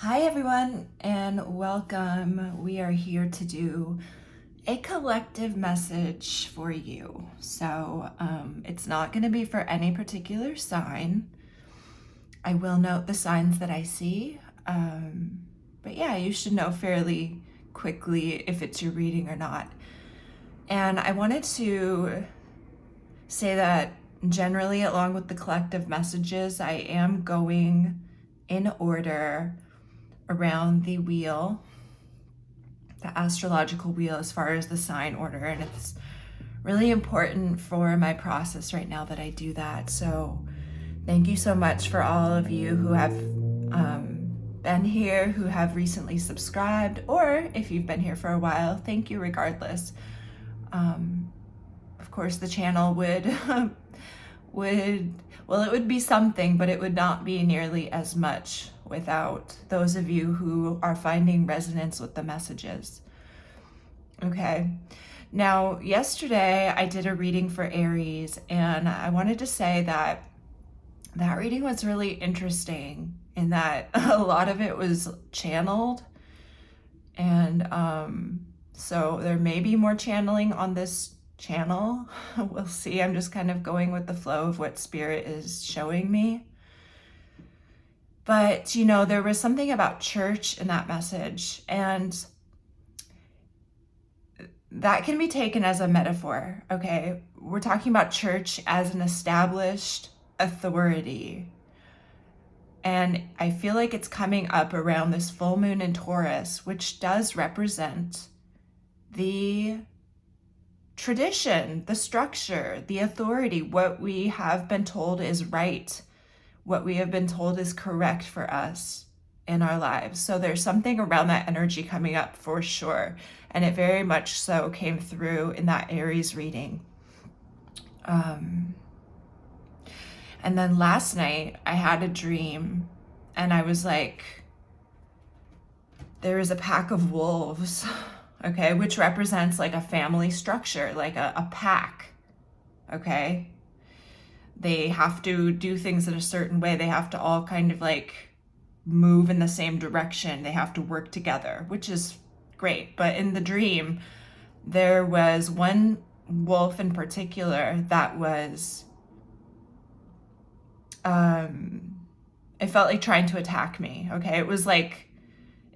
Hi, everyone, and welcome. We are here to do a collective message for you. So it's not going to be for any particular sign. I will note the signs that I see. But yeah, you should know fairly quickly if it's your reading or not. And I wanted to say that generally, along with the collective messages, I am going in order around the wheel, the astrological wheel, as far as the sign order. And it's really important for my process right now that I do that. So thank you so much for all of you who have been here, who have recently subscribed, or if you've been here for a while, thank you regardless. Of course, the channel would it would be something, but it would not be nearly as much without those of you who are finding resonance with the messages. Okay. Now, yesterday I did a reading for Aries, and I wanted to say that that reading was really interesting in that a lot of it was channeled. And so there may be more channeling on this channel. We'll see. I'm just kind of going with the flow of what Spirit is showing me. But, there was something about church in that message, and that can be taken as a metaphor, okay? We're talking about church as an established authority. And I feel like it's coming up around this full moon in Taurus, which does represent the tradition, the structure, the authority, what we have been told is right, what we have been told is correct for us in our lives. So there's something around that energy coming up for sure. And it very much so came through in that Aries reading. And then last night I had a dream, and I was like, there is a pack of wolves, okay, which represents like a family structure, like a pack, okay? They have to do things in a certain way. They have to all kind of like move in the same direction. They have to work together, which is great. But in the dream, there was one wolf in particular that was it felt like trying to attack me. Okay. It was like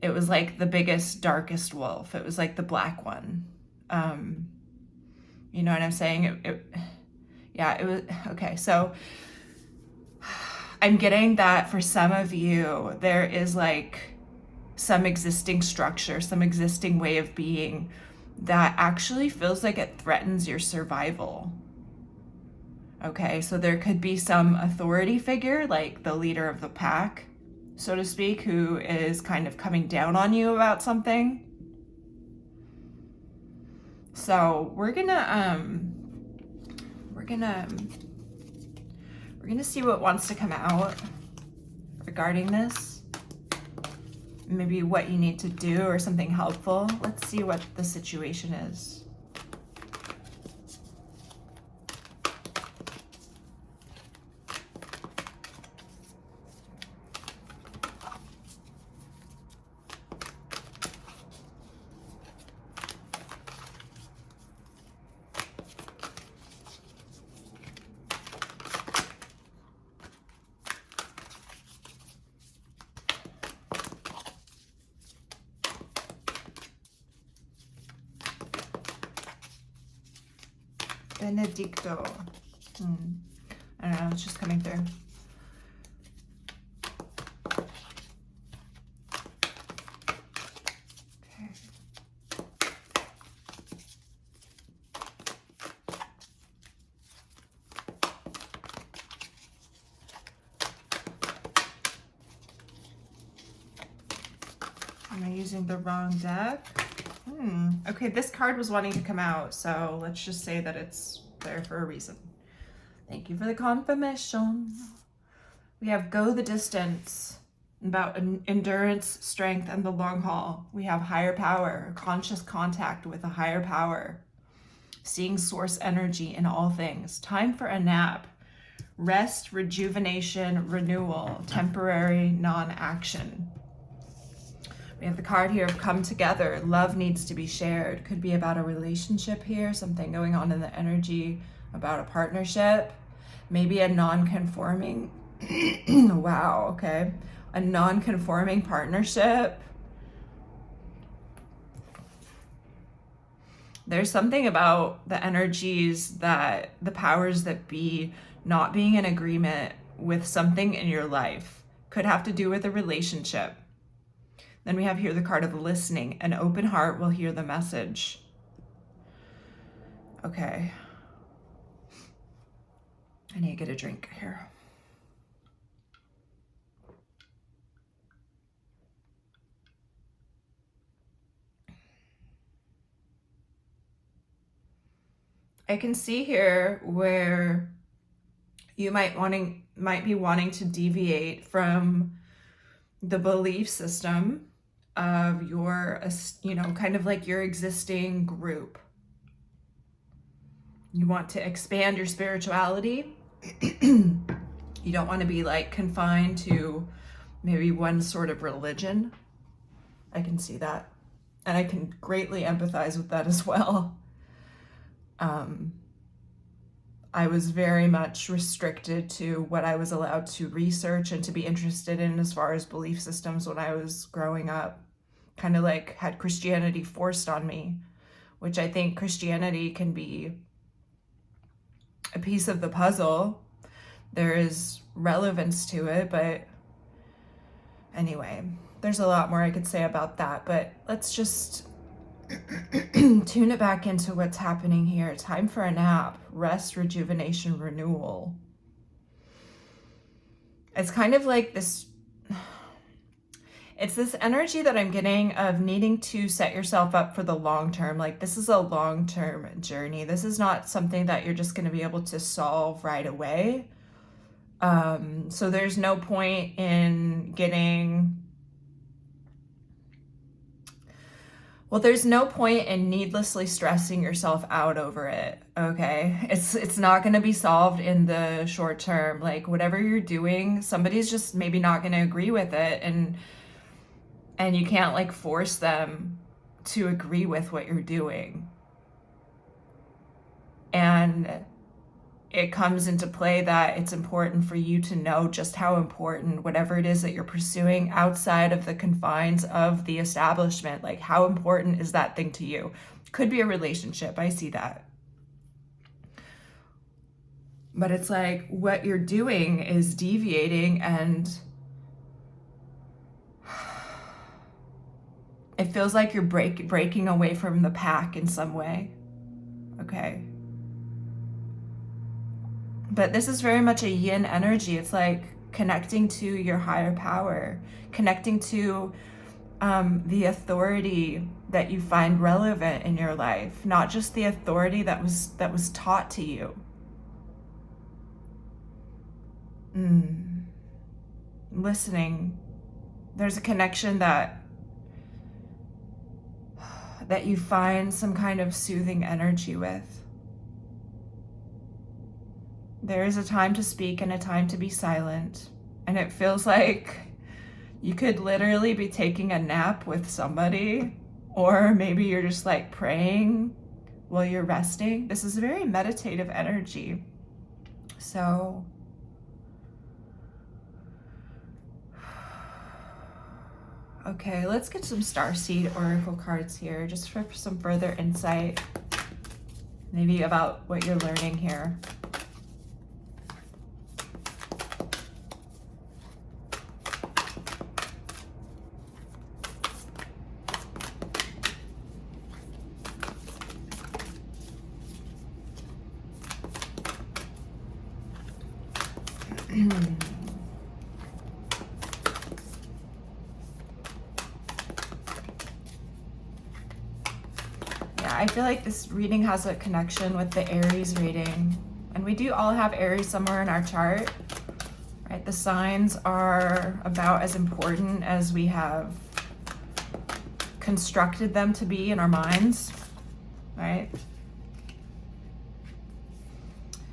the biggest, darkest wolf. It was like the black one. You know what I'm saying? It was okay. So I'm getting that for some of you, there is like some existing structure, some existing way of being that actually feels like it threatens your survival. Okay, so there could be some authority figure, like the leader of the pack, so to speak, who is kind of coming down on you about something. So we're gonna see what wants to come out regarding this. Maybe what you need to do or something helpful. Let's see what the situation is. Benedicto. I don't know, it's just coming through. Okay. Am I using the wrong deck? Okay, this card was wanting to come out, so let's just say that it's there for a reason. Thank you for the confirmation. We have go the distance, about endurance, strength, and the long haul. We have higher power, conscious contact with a higher power, seeing source energy in all things. Time for a nap, rest, rejuvenation, renewal, temporary non-action. We have the card here of come together. Love needs to be shared. Could be about a relationship here, something going on in the energy about a partnership. Maybe a non-conforming, wow, okay. A non-conforming partnership. There's something about the energies that the powers that be not being in agreement with something in your life. Could have to do with a relationship. Then we have here the card of listening. An open heart will hear the message. Okay. I need to get a drink here. I can see here where you might be wanting to deviate from the belief system of your, kind of like your existing group. You want to expand your spirituality. You don't want to be like confined to maybe one sort of religion. I can see that. And I can greatly empathize with that as well. I was very much restricted to what I was allowed to research and to be interested in as far as belief systems when I was growing up. Kind of like had Christianity forced on me, which I think Christianity can be a piece of the puzzle. There is relevance to it, but anyway, there's a lot more I could say about that, but let's just tune it back into what's happening here. Time for a nap, rest, rejuvenation, renewal. It's kind of like this, it's this energy that I'm getting of needing to set yourself up for the long term. Like this is a long-term journey. This is not something that you're just going to be able to solve right away. So there's no point in there's no point in needlessly stressing yourself out over it, okay? It's not going to be solved in the short term. Like whatever you're doing, somebody's just maybe not going to agree with it, and you can't like force them to agree with what you're doing. And it comes into play that it's important for you to know just how important whatever it is that you're pursuing outside of the confines of the establishment, like how important is that thing to you? Could be a relationship, I see that. But it's like what you're doing is deviating, and it feels like you're breaking away from the pack in some way, okay? But this is very much a yin energy. It's like connecting to your higher power, connecting to the authority that you find relevant in your life, not just the authority that was taught to you. Listening. There's a connection that you find some kind of soothing energy with. There is a time to speak and a time to be silent. And it feels like you could literally be taking a nap with somebody, or maybe you're just like praying while you're resting. This is a very meditative energy. So okay, let's get some Starseed Oracle cards here just for some further insight, maybe about what you're learning here. Yeah, I feel like this reading has a connection with the Aries reading. And we do all have Aries somewhere in our chart, right? The signs are about as important as we have constructed them to be in our minds, right?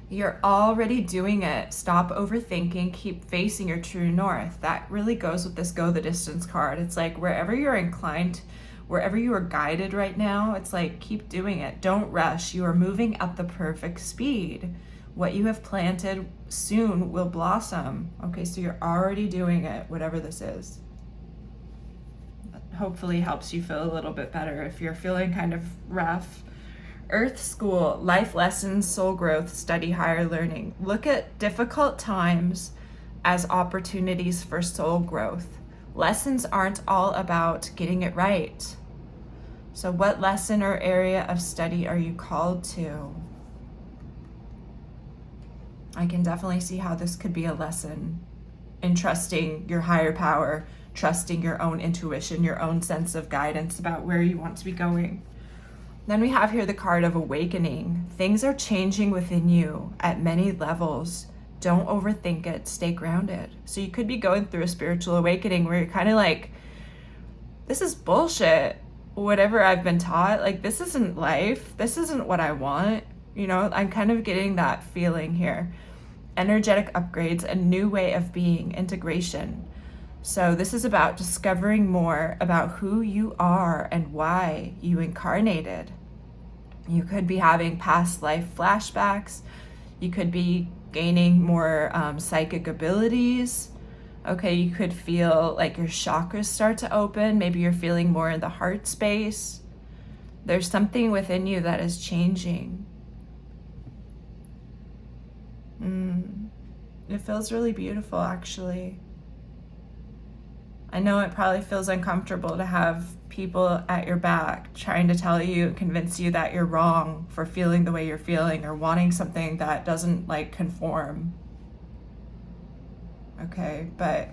You're already doing it. Stop overthinking. Keep facing your true north. That really goes with this go the distance card. It's like wherever you're inclined, wherever you are guided right now, it's like keep doing it. Don't rush. You are moving at the perfect speed. What you have planted soon will blossom. Okay, so you're already doing it, whatever this is. Hopefully helps you feel a little bit better if you're feeling kind of rough. Earth School, life lessons, soul growth, study higher learning. Look at difficult times as opportunities for soul growth. Lessons aren't all about getting it right. So what lesson or area of study are you called to? I can definitely see how this could be a lesson in trusting your higher power, trusting your own intuition, your own sense of guidance about where you want to be going. Then we have here the card of awakening. Things are changing within you at many levels. Don't overthink it. Stay grounded. So you could be going through a spiritual awakening where you're kind of like, this is bullshit. Whatever I've been taught, like this isn't life. This isn't what I want. You know, I'm kind of getting that feeling here. Energetic upgrades, a new way of being, integration. So this is about discovering more about who you are and why you incarnated. You could be having past life flashbacks. You could be gaining more psychic abilities. Okay, you could feel like your chakras start to open. Maybe you're feeling more in the heart space. There's something within you that is changing. It feels really beautiful, actually. I know it probably feels uncomfortable to have people at your back trying to tell you, convince you that you're wrong for feeling the way you're feeling or wanting something that doesn't like conform. Okay, but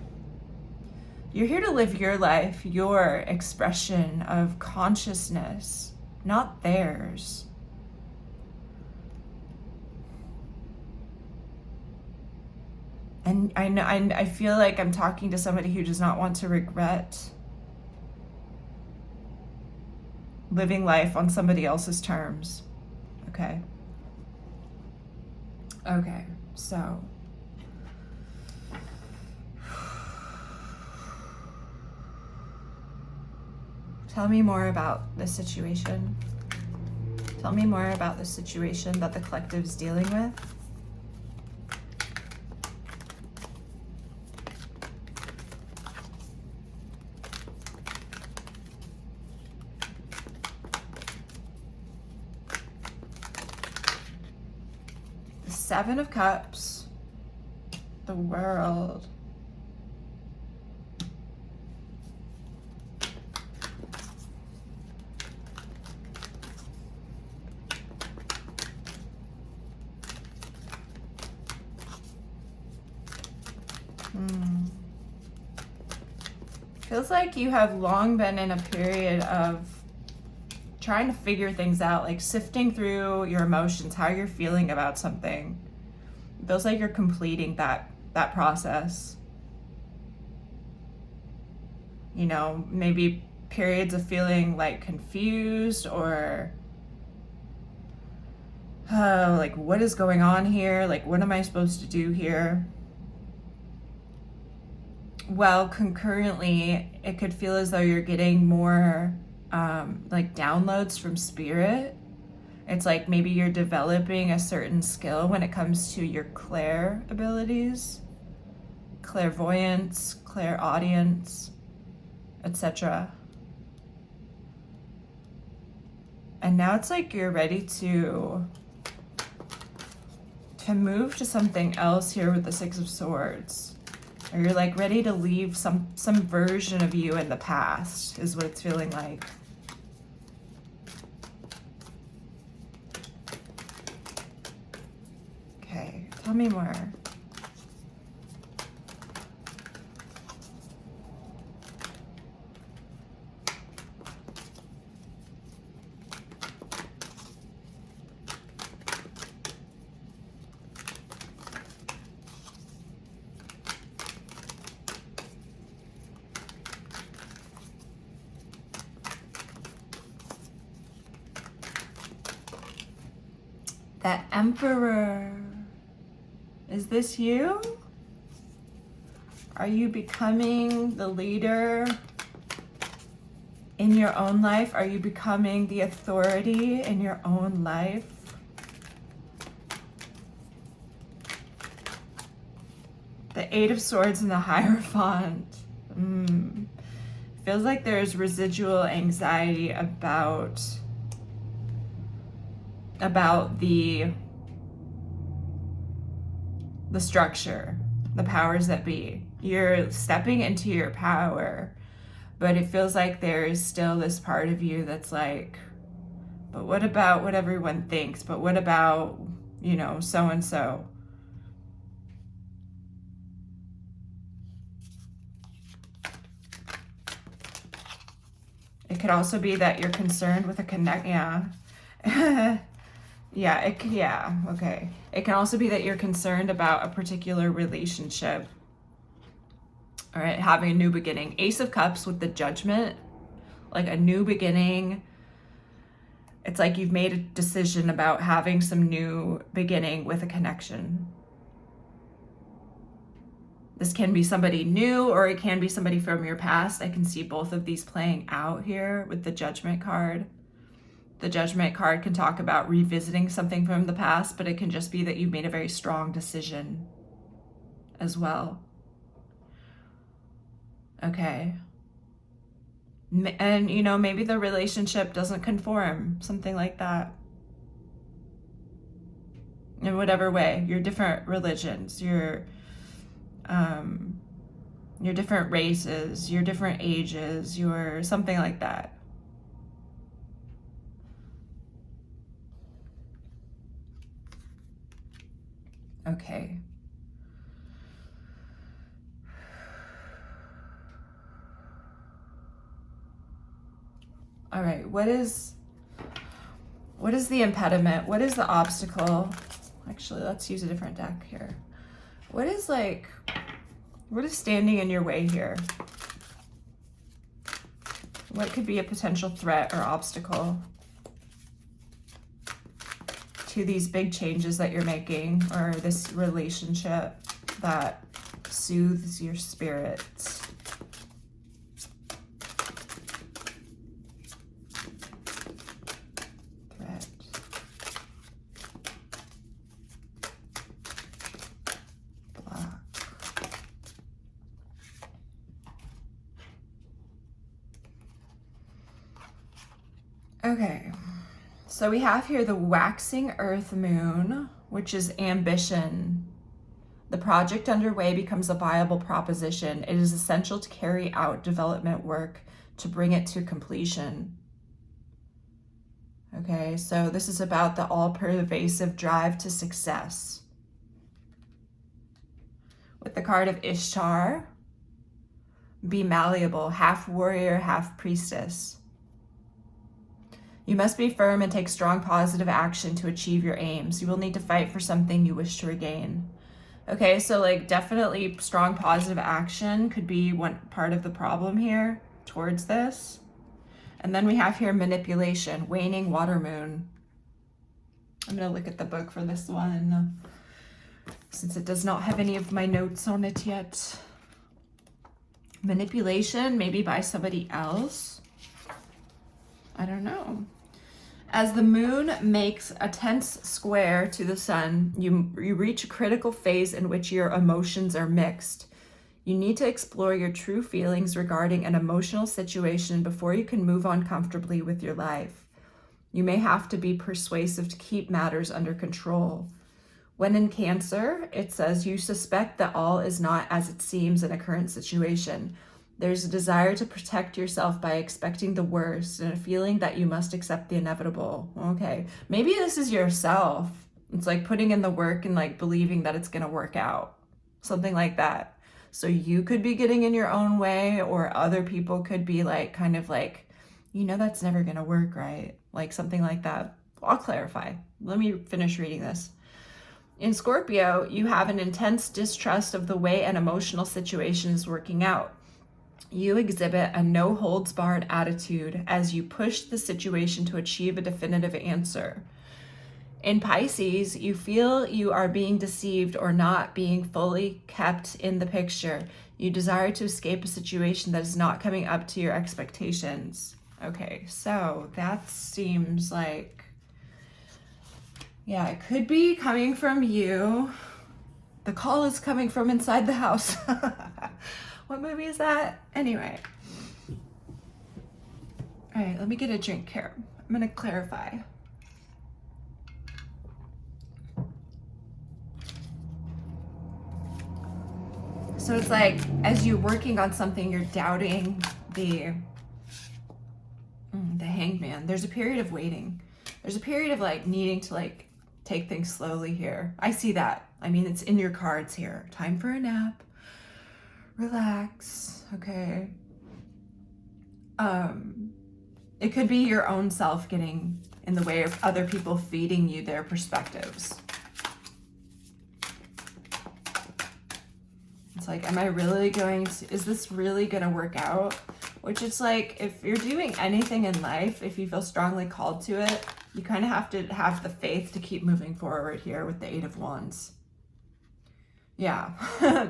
you're here to live your life, your expression of consciousness, not theirs. And I feel like I'm talking to somebody who does not want to regret living life on somebody else's terms. Okay. Okay, so tell me more about the situation. Tell me more about the situation that the collective is dealing with. Seven of Cups, the World. Feels like you have long been in a period of trying to figure things out, like sifting through your emotions, how you're feeling about something. It feels like you're completing that process. You know, maybe periods of feeling like confused or like what is going on here? Like what am I supposed to do here? Well, concurrently, it could feel as though you're getting more like downloads from spirit. It's like maybe you're developing a certain skill when it comes to your clair abilities, clairvoyance, clairaudience, etc. And now it's like you're ready to move to something else here with the Six of Swords. Or you're like ready to leave some version of you in the past, is what it's feeling like. Okay, tell me more. That Emperor. Is this you? Are you becoming the leader in your own life? Are you becoming the authority in your own life? The Eight of Swords and the Hierophant. Feels like there's residual anxiety about the structure, the powers that be. You're stepping into your power, but it feels like there's still this part of you that's like, but what about what everyone thinks? But what about, you know, so and so? It could also be that you're concerned with a connect. Yeah. Okay. It can also be that you're concerned about a particular relationship. All right, having a new beginning. Ace of Cups with the Judgment, like a new beginning. It's like you've made a decision about having some new beginning with a connection. This can be somebody new or it can be somebody from your past. I can see both of these playing out here with the Judgment card. The Judgment card can talk about revisiting something from the past, but it can just be that you've made a very strong decision as well. Okay. And, you know, maybe the relationship doesn't conform, something like that. In whatever way, your different religions, your different races, your different ages, your something like that. Okay. All right, what is the impediment? What is the obstacle? Actually, let's use a different deck here. What is standing in your way here? What could be a potential threat or obstacle to these big changes that you're making, or this relationship that soothes your spirit? Threat. Block. Okay. So we have here the waxing earth moon, which is ambition. The project underway becomes a viable proposition. It is essential to carry out development work to bring it to completion. Okay, so this is about the all-pervasive drive to success. With the card of Ishtar, be malleable, half warrior, half priestess. You must be firm and take strong positive action to achieve your aims. You will need to fight for something you wish to regain. Okay, so like definitely strong positive action could be one part of the problem here towards this. And then we have here manipulation, waning water moon. I'm gonna look at the book for this one since it does not have any of my notes on it yet. Manipulation, maybe by somebody else. I don't know. As the moon makes a tense square to the sun, you reach a critical phase in which your emotions are mixed. You need to explore your true feelings regarding an emotional situation before you can move on comfortably with your life. You may have to be persuasive to keep matters under control. When in Cancer, it says you suspect that all is not as it seems in a current situation. There's a desire to protect yourself by expecting the worst and a feeling that you must accept the inevitable. Okay, maybe this is yourself. It's like putting in the work and like believing that it's gonna work out. Something like that. So you could be getting in your own way, or other people could be like, kind of like, you know, that's never gonna work, right? Like something like that. I'll clarify. Let me finish reading this. In Scorpio, you have an intense distrust of the way an emotional situation is working out. You exhibit a no-holds-barred attitude as you push the situation to achieve a definitive answer. In Pisces, you feel you are being deceived or not being fully kept in the picture. You desire to escape a situation that is not coming up to your expectations. Okay, so that seems like, yeah, it could be coming from you. The call is coming from inside the house. What movie is that? Anyway. All right, let me get a drink here. I'm gonna clarify. So it's like, as you're working on something, you're doubting the hangman. There's a period of waiting. There's a period of like needing to like take things slowly here. I see that. I mean, it's in your cards here. Time for a nap. Relax. Okay. It could be your own self getting in the way of other people feeding you their perspectives. It's like, am I really going to, is this really going to work out? Which is like, if you're doing anything in life, if you feel strongly called to it, you kind of have to have the faith to keep moving forward here with the Eight of Wands. Yeah.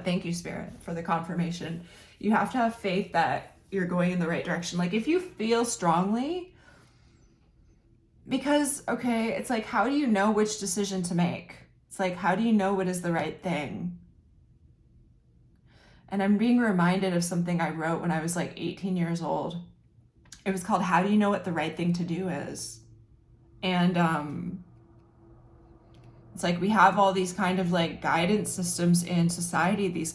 Thank you, Spirit, for the confirmation. You have to have faith that you're going in the right direction. Like if you feel strongly, because, okay, it's like, how do you know which decision to make? It's like, how do you know what is the right thing? And I'm being reminded of something I wrote when I was like 18 years old. It was called, How Do You Know What the Right Thing to Do Is? And it's like we have all these kind of like guidance systems in society, these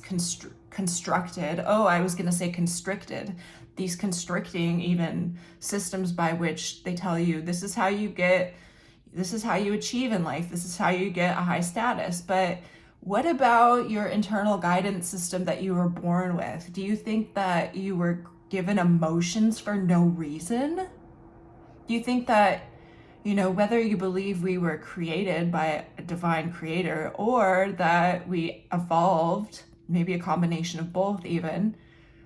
constructed, I was going to say constricted, these constricting even systems by which they tell you this is how you achieve in life, this is how you get a high status. But what about your internal guidance system that you were born with? Do you think that you were given emotions for no reason? Do you think that, whether you believe we were created by a divine creator or that we evolved, maybe a combination of both even,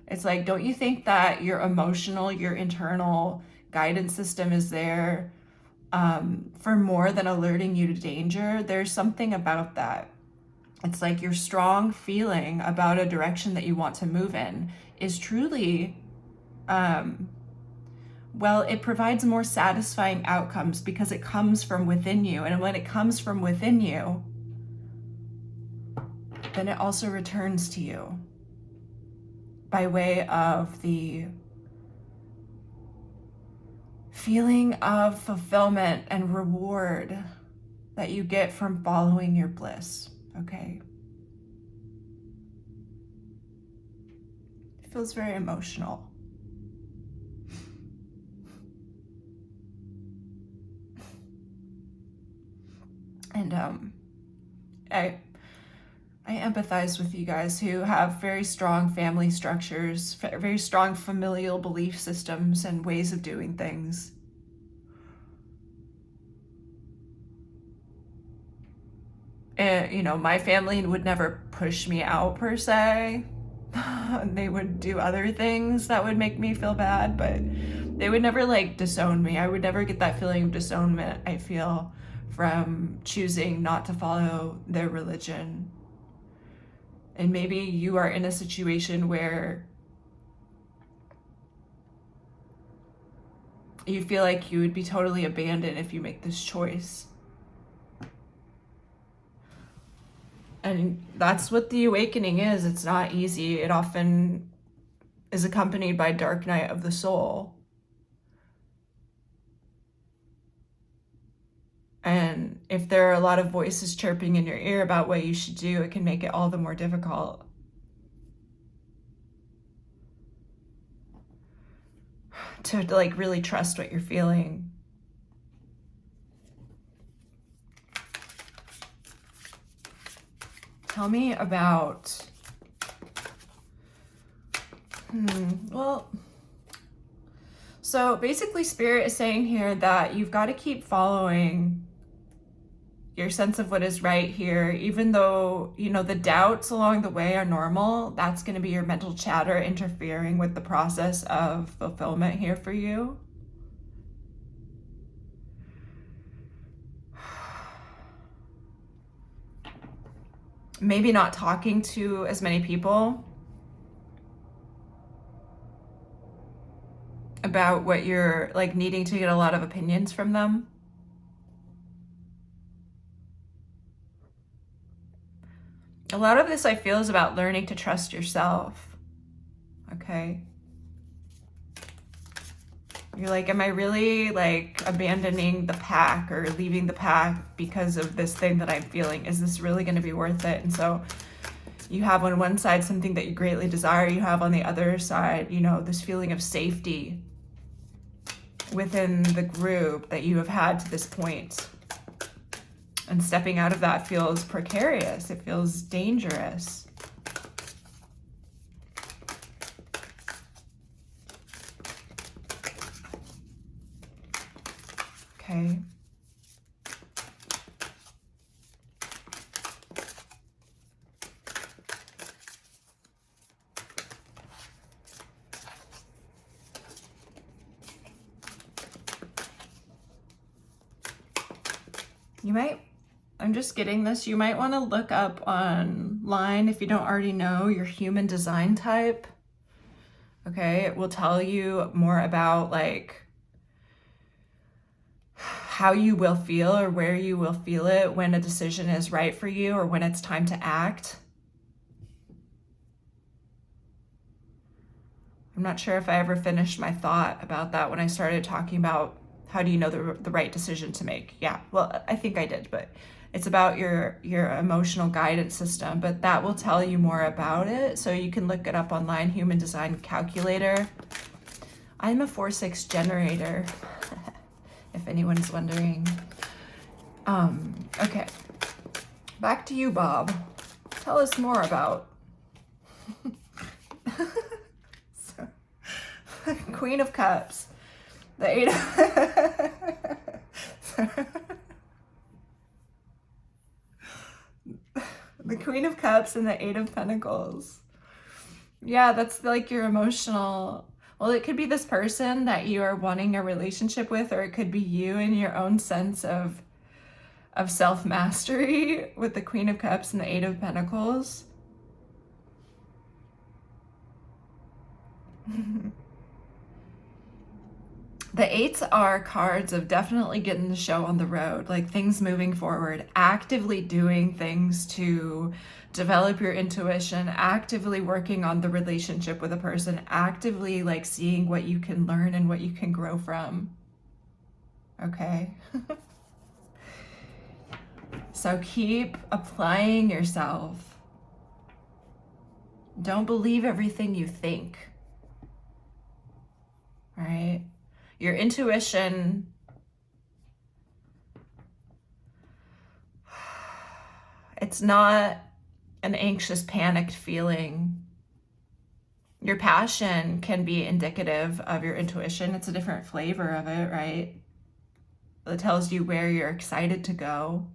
it's like, don't you think that your emotional, your internal guidance system is there for more than alerting you to danger? There's something about that. It's like your strong feeling about a direction that you want to move in is truly, it provides more satisfying outcomes because it comes from within you. And when it comes from within you, then it also returns to you by way of the feeling of fulfillment and reward that you get from following your bliss. Okay. It feels very emotional. And I empathize with you guys who have very strong family structures, very strong familial belief systems and ways of doing things. And, my family would never push me out per se. They would do other things that would make me feel bad, but they would never like disown me. I would never get that feeling of disownment I feel from choosing not to follow their religion. And maybe you are in a situation where you feel like you would be totally abandoned if you make this choice. And that's what the awakening is. It's not easy. It often is accompanied by dark night of the soul. And if there are a lot of voices chirping in your ear about what you should do, it can make it all the more difficult. To like really trust what you're feeling. Tell me about, so basically Spirit is saying here that you've got to keep following your sense of what is right here, even though, the doubts along the way are normal. That's going to be your mental chatter interfering with the process of fulfillment here for you. maybe not talking to as many people about what you're like, needing to get a lot of opinions from them. A lot of this I feel is about learning to trust yourself. Okay. You're like, am I really like abandoning the pack or leaving the pack because of this thing that I'm feeling? Is this really going to be worth it? And so you have on one side something that you greatly desire. You have on the other side, you know, this feeling of safety within the group that you have had to this point. And stepping out of that feels precarious. It feels dangerous. Okay. You might, I'm just getting this, you might want to look up online, if you don't already know, your human design type. Okay, it will tell you more about like how you will feel or where you will feel it when a decision is right for you or when it's time to act. I'm not sure if I ever finished my thought about that when I started talking about how do you know the right decision to make. Yeah, well, I think I did, but it's about your emotional guidance system, but that will tell you more about it. So you can look it up online, Human Design Calculator. I'm a 4/6 generator, if anyone is wondering. Okay, back to you, Bob. Tell us more about Queen of Cups, the Eight the Queen of Cups and the Eight of Pentacles. Yeah, that's like your emotional, well, it could be this person that you are wanting a relationship with, or it could be you and your own sense of self-mastery with the Queen of Cups and the Eight of Pentacles. The eights are cards of definitely getting the show on the road, like things moving forward, actively doing things to develop your intuition, actively working on the relationship with a person, actively like seeing what you can learn and what you can grow from. Okay. So keep applying yourself. Don't believe everything you think. All right? Your intuition, it's not an anxious, panicked feeling. Your passion can be indicative of your intuition. It's a different flavor of it, right? It tells you where you're excited to go,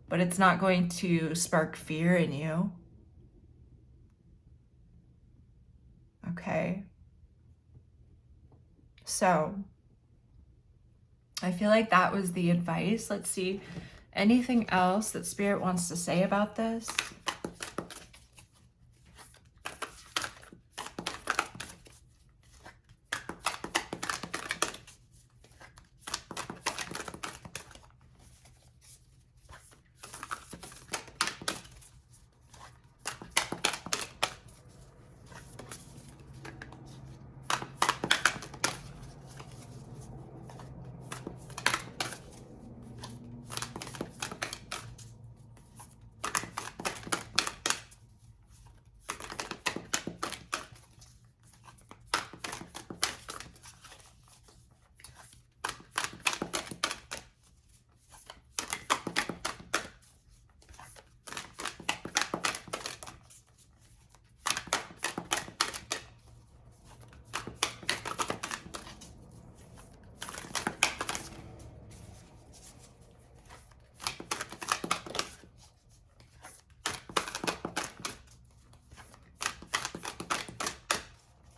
but it's not going to spark fear in you. Okay. So I feel like that was the advice. Let's see, anything else that Spirit wants to say about this?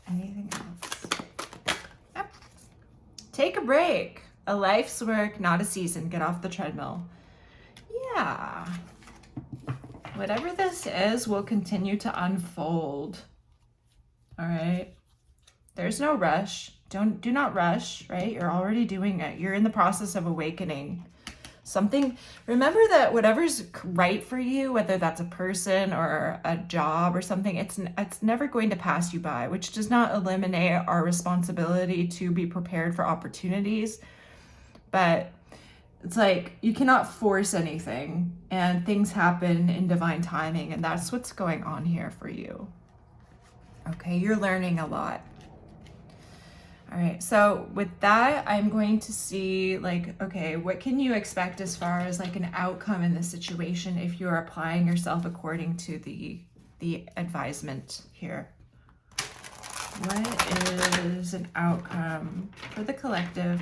Anything else? Yep. Take a break. A life's work, not a season. Get off the treadmill. Yeah. Whatever this is will continue to unfold. All right. There's no rush. Do not rush, right? You're already doing it. You're in the process of awakening. Remember that whatever's right for you, whether that's a person or a job or something, it's never going to pass you by, which does not eliminate our responsibility to be prepared for opportunities. But it's like you cannot force anything, and things happen in divine timing, and that's what's going on here for you. Okay, you're learning a lot. All right, so with that, I'm going to see like, okay, what can you expect as far as like an outcome in this situation if you're applying yourself according to the advisement here? What is an outcome for the collective?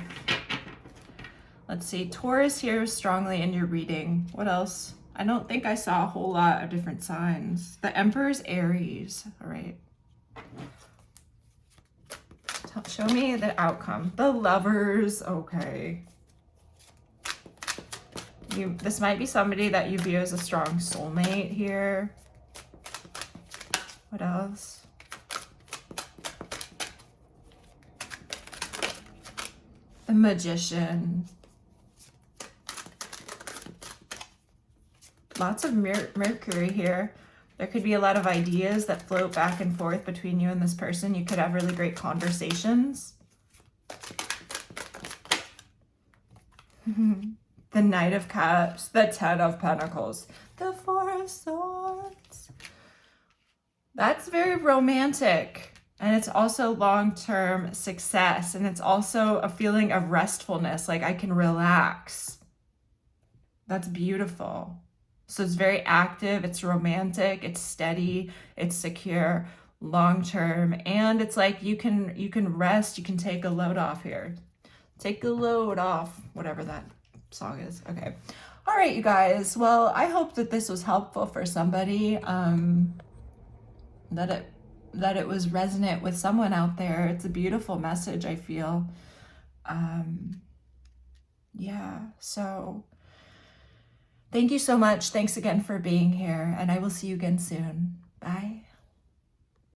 Let's see, Taurus here strongly in your reading. What else? I don't think I saw a whole lot of different signs. The Emperor's Aries, all right. Show me the outcome. The Lovers, okay. This might be somebody that you view as a strong soulmate here. What else? The Magician. Lots of Mercury here. There could be a lot of ideas that float back and forth between you and this person. You could have really great conversations. The Knight of Cups, the Ten of Pentacles, the Four of Swords. That's very romantic. And it's also long-term success. And it's also a feeling of restfulness, like I can relax. That's beautiful. So it's very active, it's romantic, it's steady, it's secure, long-term, and it's like you can rest, you can take a load off here. Take a load off, whatever that song is. Okay. All right, you guys. Well, I hope that this was helpful for somebody, that it was resonant with someone out there. It's a beautiful message, I feel. Yeah, so thank you so much. Thanks again for being here, and I will see you again soon. Bye.